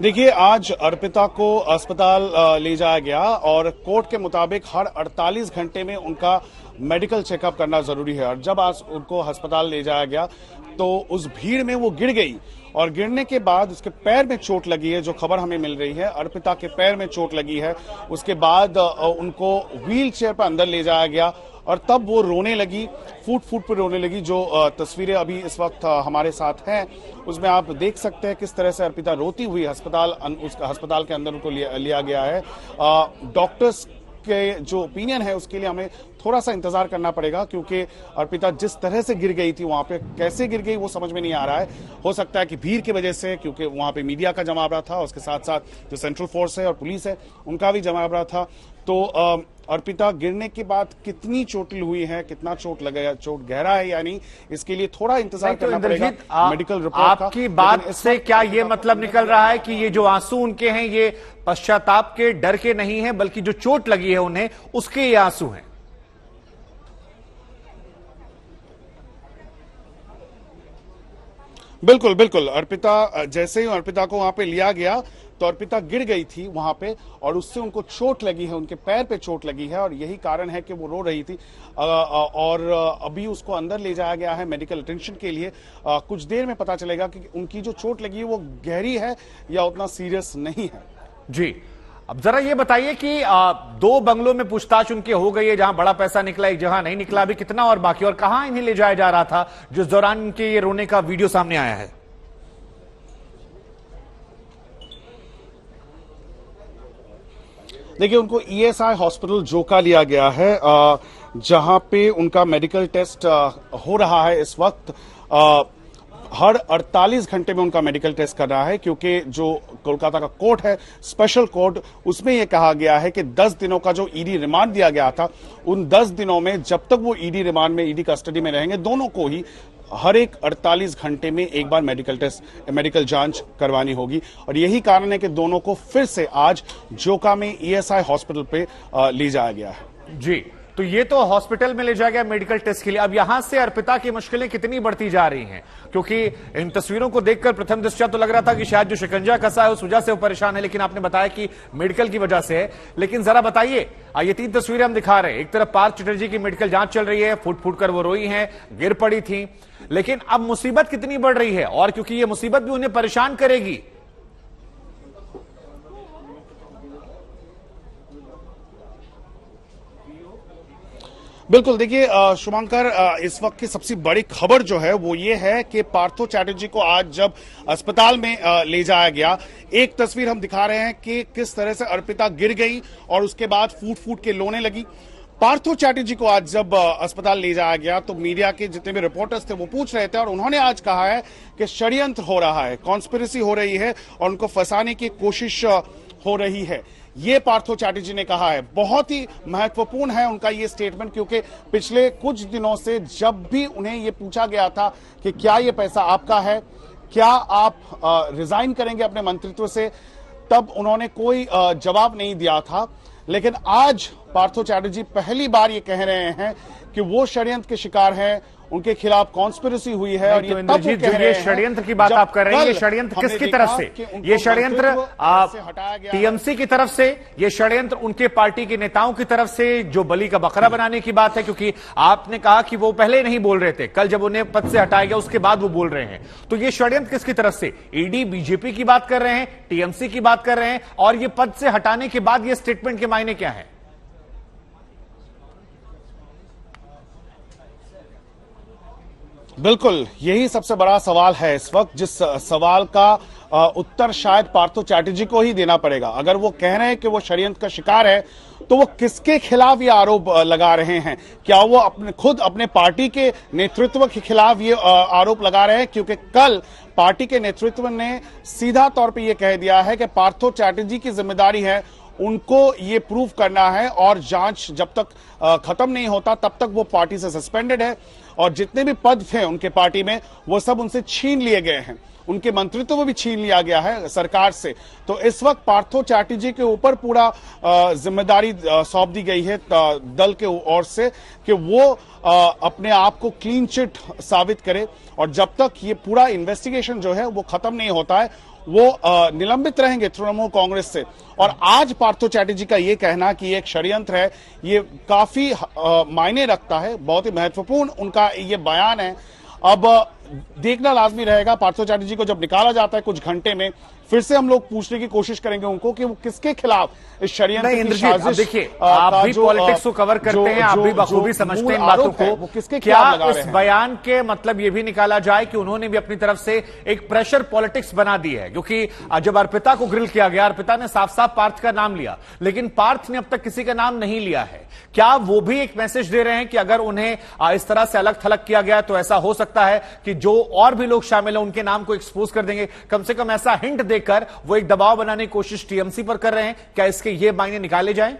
देखिए, आज अर्पिता को अस्पताल ले जाया गया और कोर्ट के मुताबिक हर 48 घंटे में उनका मेडिकल चेकअप करना जरूरी है। और जब आज उनको अस्पताल ले जाया गया तो उस भीड़ में वो गिर गई और गिरने के बाद उसके पैर में चोट लगी है, जो खबर हमें मिल रही है। अर्पिता के पैर में चोट लगी है। उसके बाद उनको व्हील चेयर पर अंदर ले जाया गया और तब वो रोने लगी, फूट फूट पर रोने लगी। जो तस्वीरें अभी इस वक्त हमारे साथ हैं उसमें आप देख सकते हैं किस तरह से अर्पिता रोती हुई अस्पताल के अंदर उनको लिया गया है। डॉक्टर्स के जो ओपिनियन है उसके लिए हमें थोड़ा सा इंतजार करना पड़ेगा, क्योंकि अर्पिता जिस तरह से गिर गई थी, वहां पे कैसे गिर गई वो समझ में नहीं आ रहा है। हो सकता है कि भीड़ की वजह से, क्योंकि वहां पे मीडिया का जमावड़ा था, उसके साथ साथ जो सेंट्रल फोर्स है और पुलिस है उनका भी जमावड़ा था। तो अर्पिता गिरने के बाद कितनी चोटिल हुई है, कितना चोट लगेगा, चोट गहरा है या नहीं, इसके लिए थोड़ा इंतजार करना पड़ेगा मेडिकल रिपोर्ट का। आपकी बात से क्या ये मतलब निकल रहा है कि ये जो आंसू उनके हैं ये पश्चाताप के, डर के नहीं है, बल्कि जो चोट लगी है उन्हें उसके ये आंसू हैं? बिल्कुल बिल्कुल। अर्पिता, जैसे ही अर्पिता को वहां पे लिया गया तो अर्पिता गिर गई थी वहां पे और उससे उनको चोट लगी है, उनके पैर पे चोट लगी है और यही कारण है कि वो रो रही थी। और अभी उसको अंदर ले जाया गया है मेडिकल अटेंशन के लिए। कुछ देर में पता चलेगा कि उनकी जो चोट लगी है वो गहरी है या उतना सीरियस नहीं है। जी, अब जरा ये बताइए कि 2 बंगलों में पूछताछ उनके हो गई है, जहां बड़ा पैसा निकला, एक जहां नहीं निकला, अभी कितना और बाकी, और कहां इन्हें ले जाया जा रहा था जिस दौरान इनके ये रोने का वीडियो सामने आया है? देखिए, उनको ईएसआई हॉस्पिटल जोका लिया गया है, जहां पे उनका मेडिकल टेस्ट हो रहा है इस वक्त। हर 48 घंटे में उनका मेडिकल टेस्ट कर रहा है, क्योंकि जो कोलकाता का कोर्ट है, स्पेशल कोर्ट, उसमें यह कहा गया है कि 10 दिनों का जो ईडी रिमांड दिया गया था, उन 10 दिनों में जब तक वो ईडी रिमांड में, ईडी कस्टडी में रहेंगे, दोनों को ही हर एक 48 घंटे में एक बार मेडिकल जांच करवानी होगी। और यही कारण है कि दोनों को फिर से आज जोका में ईएसआई हॉस्पिटल पे ले जाया गया है। जी, तो ये तो हॉस्पिटल में ले जाया गया मेडिकल टेस्ट के लिए। अब यहां से अर्पिता की मुश्किलें कितनी बढ़ती जा रही हैं, क्योंकि इन तस्वीरों को देखकर प्रथम दृष्टया तो लग रहा था कि शायद जो शिकंजा कसा है उस वजह से वो परेशान है, लेकिन आपने बताया कि मेडिकल की वजह से है। लेकिन जरा बताइए, ये 3 तस्वीरें हम दिखा रहे हैं, एक तरफ पार्थ चटर्जी की मेडिकल जांच चल रही है, फूट फूट कर वो रोई हैं, गिर पड़ी थी, लेकिन अब मुसीबत कितनी बढ़ रही है, और क्योंकि ये मुसीबत भी उन्हें परेशान करेगी। बिल्कुल, देखिए शुभंकर, इस वक्त की सबसे बड़ी खबर जो है वो ये है कि पार्थो चैटर्जी को आज जब अस्पताल में ले जाया गया, एक तस्वीर हम दिखा रहे हैं कि किस तरह से अर्पिता गिर गई और उसके बाद फूट फूट के रोने लगी। पार्थो चैटर्जी को आज जब अस्पताल ले जाया गया तो मीडिया के जितने भी रिपोर्टर्स थे वो पूछ रहे थे और उन्होंने आज कहा है कि षड्यंत्र हो रहा है, कॉन्स्पिरेसी हो रही है और उनको फंसाने की कोशिश हो रही है। ये पार्थो चैटर्जी ने कहा है। बहुत ही महत्वपूर्ण है उनका ये स्टेटमेंट, क्योंकि पिछले कुछ दिनों से जब भी उन्हें ये पूछा गया था कि क्या ये पैसा आपका है, क्या आप रिजाइन करेंगे अपने मंत्रित्व से, तब उन्होंने कोई जवाब नहीं दिया था। लेकिन आज पार्थो चैटर्जी पहली बार ये कह रहे हैं कि वो षड्यंत्र के शिकार हैं, उनके खिलाफ कॉन्स्पिरेसी हुई है। और ये तब जो ये षड्यंत्र की बात आप कर रहे हैं, ये षड्यंत्र किसकी तरफ से? ये षड्यंत्र टीएमसी की तरफ से, ये षड्यंत्र उनके पार्टी के नेताओं की तरफ से, जो बलि का बकरा बनाने की बात है, क्योंकि आपने कहा कि वो पहले नहीं बोल रहे थे, कल जब उन्हें पद से हटाया गया उसके बाद वो बोल रहे हैं। तो ये षड्यंत्र किसकी तरफ से? ईडी बीजेपी की बात कर रहे हैं, टीएमसी की बात कर रहे हैं, और ये पद से हटाने के बाद ये स्टेटमेंट के मायने क्या है? बिल्कुल, यही सबसे बड़ा सवाल है इस वक्त, जिस सवाल का उत्तर शायद पार्थो चैटर्जी को ही देना पड़ेगा। अगर वो कह रहे हैं कि वो षड्यंत्र का शिकार है तो वो किसके खिलाफ ये आरोप लगा रहे हैं? क्या वो अपने पार्टी के नेतृत्व के खिलाफ ये आरोप लगा रहे हैं? क्योंकि कल पार्टी के नेतृत्व ने सीधा तौर पे ये कह दिया है कि पार्थो चैटर्जी की जिम्मेदारी है, उनको ये प्रूव करना है और जांच जब तक खत्म नहीं होता तब तक वो पार्टी से सस्पेंडेड है और जितने भी पद थे उनके पार्टी में वो सब उनसे छीन लिए गए हैं, उनके मंत्रित्व भी छीन लिया गया है सरकार से। तो इस वक्त पार्थो चैटर्जी के ऊपर पूरा जिम्मेदारी सौंप दी गई है दल के ओर से कि वो अपने आप को क्लीन चिट साबित करे और जब तक ये पूरा इन्वेस्टिगेशन जो है वो खत्म नहीं होता है वो निलंबित रहेंगे तृणमूल कांग्रेस से। और आज पार्थो चैटर्जी का ये कहना कि ये एक षड्यंत्र है, ये काफी मायने रखता है, बहुत ही महत्वपूर्ण उनका ये बयान है। अब देखना लाजमी रहेगा पार्थो चैटर्जी को जब निकाला जाता है कुछ घंटे में, फिर से हम लोग पूछने की कोशिश करेंगे उनको कि वो किसके खिलाफ इस षड्यंत्र की साजिश। देखिए, आप भी पॉलिटिक्स को कवर करते हैं, आप भी बखूबी समझते हैं बातों को। वो किसके क्या खिलाफ लगा रहे इस हैं? बयान के मतलब ये भी निकाला जाए कि उन्होंने भी अपनी तरफ से एक प्रेशर पॉलिटिक्स बना दी है? क्योंकि जब अर्पिता को ग्रिल किया गया, अर्पिता ने साफ साफ पार्थ का नाम लिया, लेकिन पार्थ ने अब तक किसी का नाम नहीं लिया है। क्या वो भी एक मैसेज दे रहे हैं कि अगर उन्हें इस तरह से अलग थलग किया गया तो ऐसा हो सकता है कि जो और भी लोग शामिल हैं उनके नाम को एक्सपोज कर देंगे? कम से कम ऐसा हिंट देकर वो एक दबाव बनाने की कोशिश टीएमसी पर कर रहे हैं। क्या इसके ये मायने निकाले जाएं?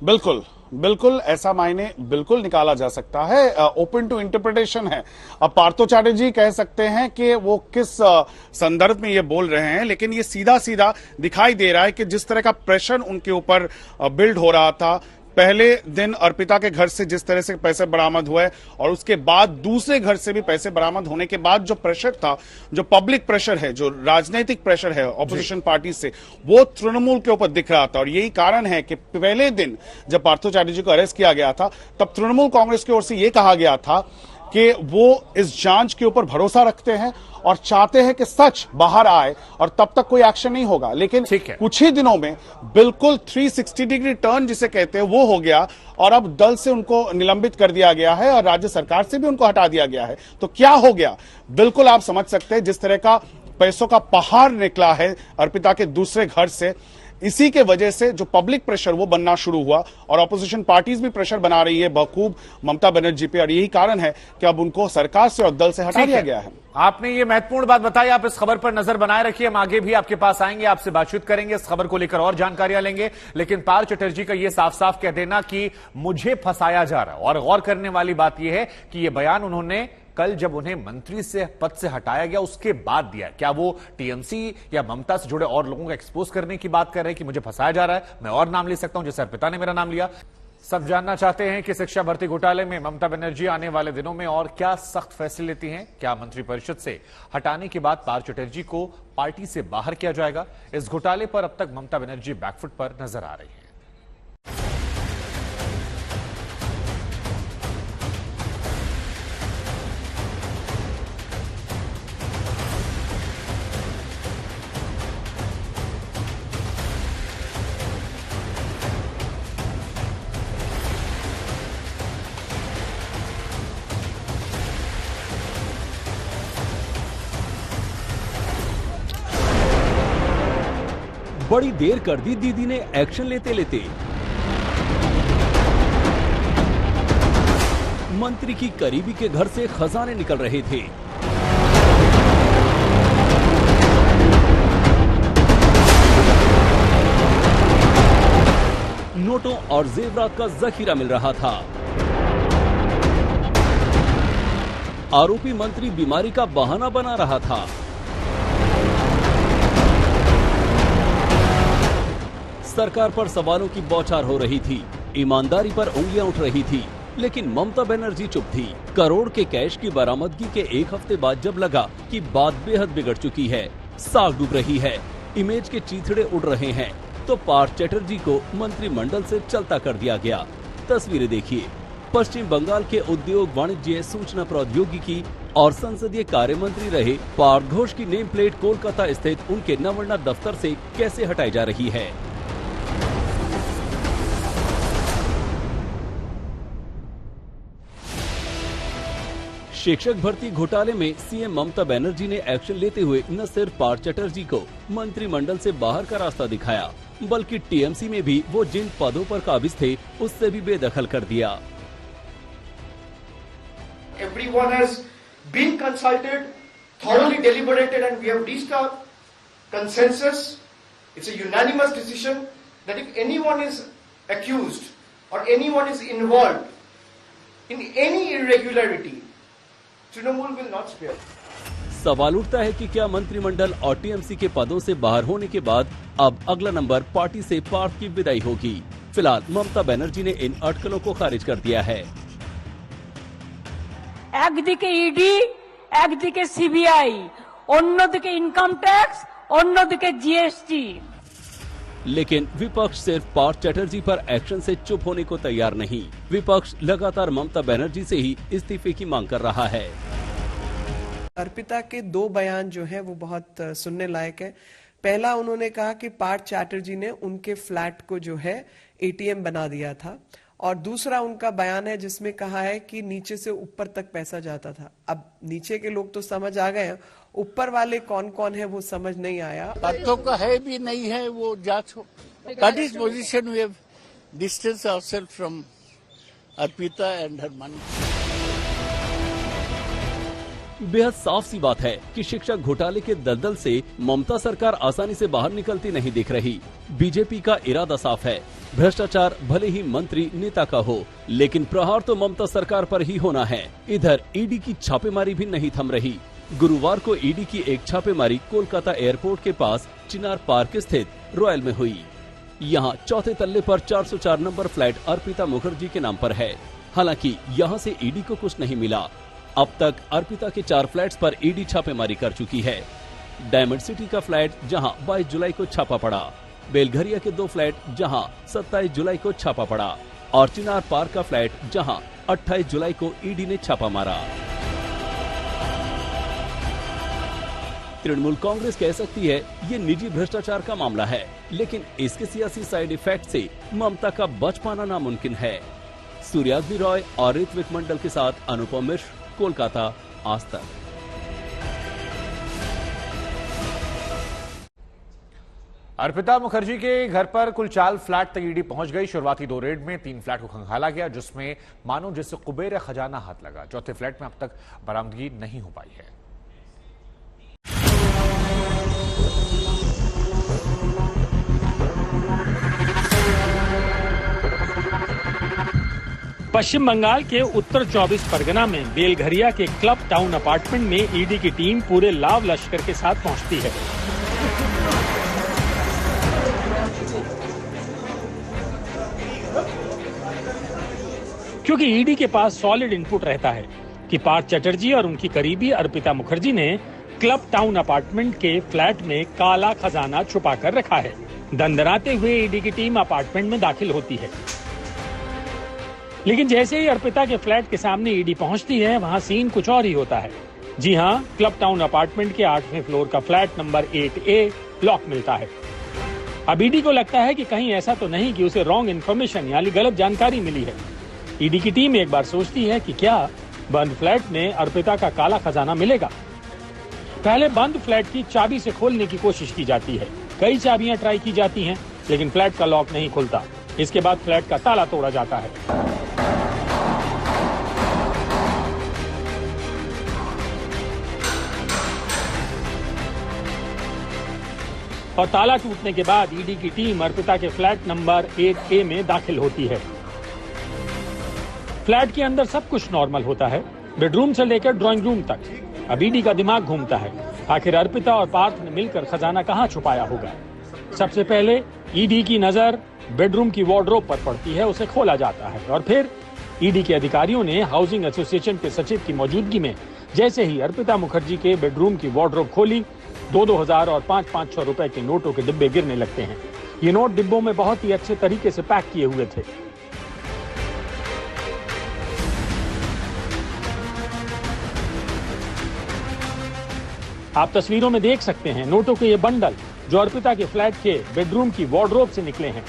बिल्कुल बिल्कुल ऐसा मायने बिल्कुल निकाला जा सकता है, ओपन टू इंटरप्रिटेशन है। अब पार्थो चैटर्जी कह सकते हैं कि वो किस संदर्भ में ये बोल रहे हैं, लेकिन ये सीधा सीधा दिखाई दे रहा है कि जिस तरह का प्रेशर उनके ऊपर बिल्ड हो रहा था, पहले दिन अर्पिता के घर से जिस तरह से पैसे बरामद हुए और उसके बाद दूसरे घर से भी पैसे बरामद होने के बाद जो प्रेशर था, जो पब्लिक प्रेशर है, जो राजनीतिक प्रेशर है ऑपोजिशन पार्टी से, वो तृणमूल के ऊपर दिख रहा था। और यही कारण है कि पहले दिन जब पार्थो चैटर्जी को अरेस्ट किया गया था तब तृणमूल कांग्रेस की ओर से यह कहा गया था कि वो इस जांच के ऊपर भरोसा रखते हैं और चाहते हैं कि सच बाहर आए और तब तक कोई एक्शन नहीं होगा। लेकिन कुछ ही दिनों में बिल्कुल 360 डिग्री टर्न जिसे कहते हैं वो हो गया और अब दल से उनको निलंबित कर दिया गया है और राज्य सरकार से भी उनको हटा दिया गया है। तो क्या हो गया, बिल्कुल आप समझ सकते हैं जिस तरह का पैसों का पहाड़ निकला है अर्पिता के दूसरे घर से। इसी के वजह से जो पब्लिक प्रेशर वो बनना शुरू हुआ और ऑपोजिशन पार्टीज भी प्रेशर बना रही है बखूब ममता बनर्जी पे, और यही कारण है कि अब उनको सरकार से और दल से हटा दिया गया है। आपने ये महत्वपूर्ण बात बताई, आप इस खबर पर नजर बनाए रखिए, हम आगे भी आपके पास आएंगे, आपसे बातचीत करेंगे, इस खबर को लेकर और जानकारियां लेंगे। लेकिन पार्थ चटर्जी का ये साफ साफ कह देना कि मुझे फंसाया जा रहा है, और गौर करने वाली बात यह है कि यह बयान उन्होंने कल जब उन्हें मंत्री से पद से हटाया गया उसके बाद दिया। क्या वो टीएमसी या ममता से जुड़े और लोगों को एक्सपोज करने की बात कर रहे हैं कि मुझे फंसाया जा रहा है, मैं और नाम ले सकता हूं जैसे अर्पिता ने मेरा नाम लिया? सब जानना चाहते हैं कि शिक्षा भर्ती घोटाले में ममता बनर्जी आने वाले दिनों में और क्या सख्त फैसले लेती हैं। क्या मंत्रिपरिषद से हटाने के बाद पार्थ चटर्जी को पार्टी से बाहर किया जाएगा? इस घोटाले पर अब तक ममता बनर्जी बैकफुट पर नजर आ रही है। बड़ी देर कर दी दीदी ने एक्शन लेते लेते। मंत्री की करीबी के घर से खजाने निकल रहे थे। नोटों और जेवरात का जखीरा मिल रहा था। आरोपी मंत्री बीमारी का बहाना बना रहा था। सरकार पर सवालों की बौछार हो रही थी, ईमानदारी पर उंगलियां उठ रही थी, लेकिन ममता बनर्जी चुप थी। करोड़ के कैश की बरामदगी के एक हफ्ते बाद जब लगा कि बात बेहद बिगड़ चुकी है, साग डूब रही है, इमेज के चीथड़े उड़ रहे हैं, तो पार्थ चटर्जी को मंत्रिमंडल से चलता कर दिया गया। तस्वीरें देखिए, पश्चिम बंगाल के उद्योग, वाणिज्य, सूचना प्रौद्योगिकी और संसदीय कार्य मंत्री रहे पार्थ घोष की नेम प्लेट कोलकाता स्थित उनके नवर्णा दफ्तर से कैसे हटाई जा रही है। शिक्षक भर्ती घोटाले में सीएम ममता बनर्जी ने एक्शन लेते हुए न सिर्फ पार्थ चटर्जी को मंत्रिमंडल से बाहर का रास्ता दिखाया, बल्कि टीएमसी में भी वो जिन पदों पर काबिज थे उससे भी बेदखल कर दिया। Everyone has been consulted, thoroughly deliberated, and we have reached a consensus. It's a unanimous decision that if anyone is accused or anyone is involved in any irregularity, Trinamool will not spare. सवाल उठता है कि क्या मंत्रिमंडल और TMC के पदों से बाहर होने के बाद अब अगला नंबर पार्टी से पार्थ की विदाई होगी। फिलहाल ममता बनर्जी ने इन अटकलों को खारिज कर दिया है। একদিকে ইডি, একদিকে সিবিআই, অন্যদিকে ইনকাম টैक्स, অন্যদিকে जीएसटी। लेकिन विपक्ष सिर्फ पार्थ चटर्जी पर एक्शन से चुप होने को तैयार नहीं। विपक्ष लगातार ममता बनर्जी से ही इस्तीफे की मांग कर रहा है। अर्पिता के 2 बयान जो है वो बहुत सुनने लायक है। पहला, उन्होंने कहा कि पार्थ चैटर्जी ने उनके फ्लैट को जो है एटीएम बना दिया था, और दूसरा उनका बयान है जिसमें कहा है कि नीचे से ऊपर तक पैसा जाता था। अब नीचे के लोग तो समझ आ गए हैं, ऊपर वाले कौन कौन है वो समझ नहीं आया। तथ्यों का है भी नहीं है वो जांच हो। That is position we have distance ourselves from Arpita and her money. बेहद साफ सी बात है कि शिक्षक घोटाले के दलदल से ममता सरकार आसानी से बाहर निकलती नहीं दिख रही। बीजेपी का इरादा साफ है, भ्रष्टाचार भले ही मंत्री नेता का हो, लेकिन प्रहार तो ममता सरकार पर ही होना है। इधर ईडी की छापेमारी भी नहीं थम रही। गुरुवार को ईडी की एक छापेमारी कोलकाता एयरपोर्ट के पास चिनार पार्क स्थित रॉयल में हुई। यहाँ 4थे तल्ले पर 404 नंबर फ्लैट अर्पिता मुखर्जी के नाम पर है। हालांकि यहाँ से ईडी को कुछ नहीं मिला। अब तक अर्पिता के 4 फ्लैट्स पर ईडी छापेमारी कर चुकी है। डायमंड सिटी का फ्लैट जहां 22 जुलाई को छापा पड़ा, बेलघरिया के 2 फ्लैट जहां 27 जुलाई को छापा पड़ा, और चिनार पार्क का फ्लैट जहां 28 जुलाई को ईडी ने छापा मारा। तृणमूल कांग्रेस कह सकती है ये निजी भ्रष्टाचार का मामला है, लेकिन इसके सियासी साइड इफेक्ट से ममता का बच पाना नामुमकिन है। सूर्याग्नि रॉय और ऋत्विक मंडल के साथ अनुपम मिश्र, कोलकाता, आज तक। अर्पिता मुखर्जी के घर पर कुल 4 फ्लैट तक ईडी पहुंच गई। शुरुआती 2 रेड में 3 फ्लैट को खंगाला गया, जिसमें मानो जैसे कुबेर खजाना हाथ लगा। चौथे फ्लैट में अब तक बरामदगी नहीं हो पाई है। पश्चिम बंगाल के उत्तर 24 परगना में बेलघरिया के क्लब टाउन अपार्टमेंट में ईडी की टीम पूरे लाव लश्कर के साथ पहुंचती है। क्योंकि ईडी के पास सॉलिड इनपुट रहता है कि पार्थ चटर्जी और उनकी करीबी अर्पिता मुखर्जी ने क्लब टाउन अपार्टमेंट के फ्लैट में काला खजाना छुपा कर रखा है। दंदराते हुए ईडी की टीम अपार्टमेंट में दाखिल होती है, लेकिन जैसे ही अर्पिता के फ्लैट के सामने ईडी पहुंचती है, वहां सीन कुछ और ही होता है। जी हां, क्लब टाउन अपार्टमेंट के 8वें फ्लोर का फ्लैट नंबर 8A लॉक मिलता है। अब ईडी को लगता है कि कहीं ऐसा तो नहीं कि उसे रॉन्ग इन्फॉर्मेशन यानी गलत जानकारी मिली है। ईडी की टीम एक बार सोचती है कि क्या बंद फ्लैट में अर्पिता का काला खजाना मिलेगा। पहले बंद फ्लैट की चाबी से खोलने की कोशिश की जाती है। कई चाबियां ट्राई की जाती हैं, लेकिन फ्लैट का लॉक नहीं खुलता। इसके बाद फ्लैट का ताला तोड़ा जाता है। और ताला टूटने के बाद ईडी की टीम अर्पिता के फ्लैट नंबर 8A में दाखिल होती है। फ्लैट के अंदर सब कुछ नॉर्मल होता है, बेडरूम से लेकर ड्राइंग रूम तक। अब ईडी का दिमाग घूमता है, आखिर अर्पिता और पार्थ ने मिलकर खजाना कहां छुपाया होगा। सबसे पहले ईडी की नजर बेडरूम की वार्डरोब पर पड़ती है, उसे खोला जाता है, और फिर ईडी के अधिकारियों ने हाउसिंग एसोसिएशन के सचिव की मौजूदगी में जैसे ही अर्पिता मुखर्जी के बेडरूम की वार्डरोब खोली, 2,000 और 500 रुपए के नोटों के डिब्बे गिरने लगते हैं। ये नोट डिब्बों में बहुत ही अच्छे तरीके से पैक किए हुए थे। आप तस्वीरों में देख सकते हैं नोटों के ये बंडल जो अर्पिता के फ्लैट के बेडरूम की वार्डरोब से निकले हैं।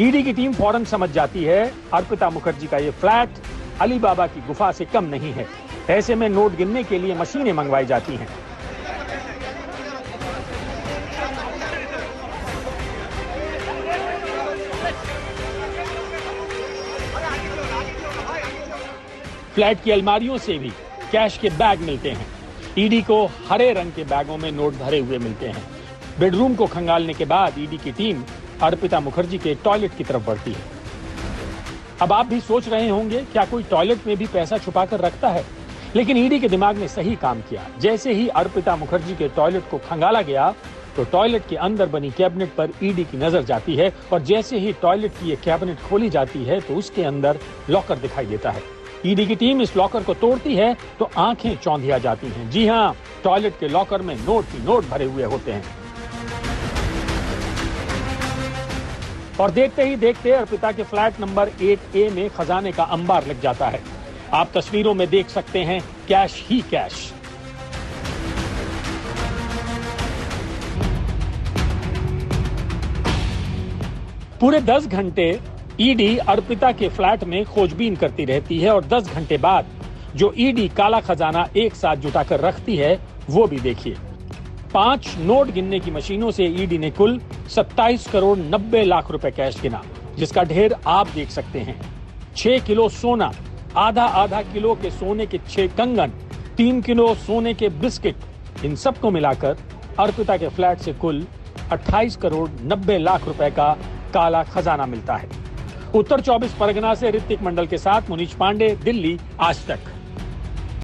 ईडी की टीम फौरन समझ जाती है अर्पिता मुखर्जी का ये फ्लैट अली बाबा की गुफा से कम नहीं है। ऐसे में नोट गिनने के लिए मशीनें मंगवाई जाती हैं। फ्लैट की अलमारियों से भी कैश के बैग मिलते हैं। ईडी को हरे रंग के बैगों में नोट भरे हुए मिलते हैं। बेडरूम को खंगालने के बाद ईडी की टीम अर्पिता मुखर्जी के टॉयलेट की तरफ बढ़ती है। अब आप भी सोच रहे होंगे क्या कोई टॉयलेट में भी पैसा छुपा कर रखता है, लेकिन ईडी के दिमाग ने सही काम किया। जैसे ही अर्पिता मुखर्जी के टॉयलेट को खंगाला गया तो टॉयलेट के अंदर बनी कैबिनेट पर ईडी की नजर जाती है और जैसे ही टॉयलेट की ये कैबिनेट खोली जाती है तो उसके अंदर लॉकर दिखाई देता है। ईडी की टीम इस लॉकर को तोड़ती है तो आंखें चौंधिया जाती हैं। जी हां, टॉयलेट के लॉकर में नोट ही नोट भरे हुए होते हैं। और देखते ही देखते अर्पिता के फ्लैट नंबर 8A में खजाने का अंबार लग जाता है। आप तस्वीरों में देख सकते हैं कैश ही कैश। पूरे 10 घंटे ईडी अर्पिता के फ्लैट में खोजबीन करती रहती है और 10 घंटे बाद जो ईडी काला खजाना एक साथ जुटाकर रखती है वो भी देखिए। 5 नोट गिनने की मशीनों से ईडी ने कुल 27 करोड़ 90 लाख रुपए कैश गिना, जिसका ढेर आप देख सकते हैं। 6 किलो सोना, आधा किलो के सोने के 6 कंगन, 3 किलो सोने के बिस्किट, इन सबको मिलाकर अर्पिता के फ्लैट से कुल 28 करोड़ 90 लाख रुपए का काला खजाना मिलता है। उत्तर 24 परगना से ऋतिक मंडल के साथ मुनीश पांडे, दिल्ली, आज तक।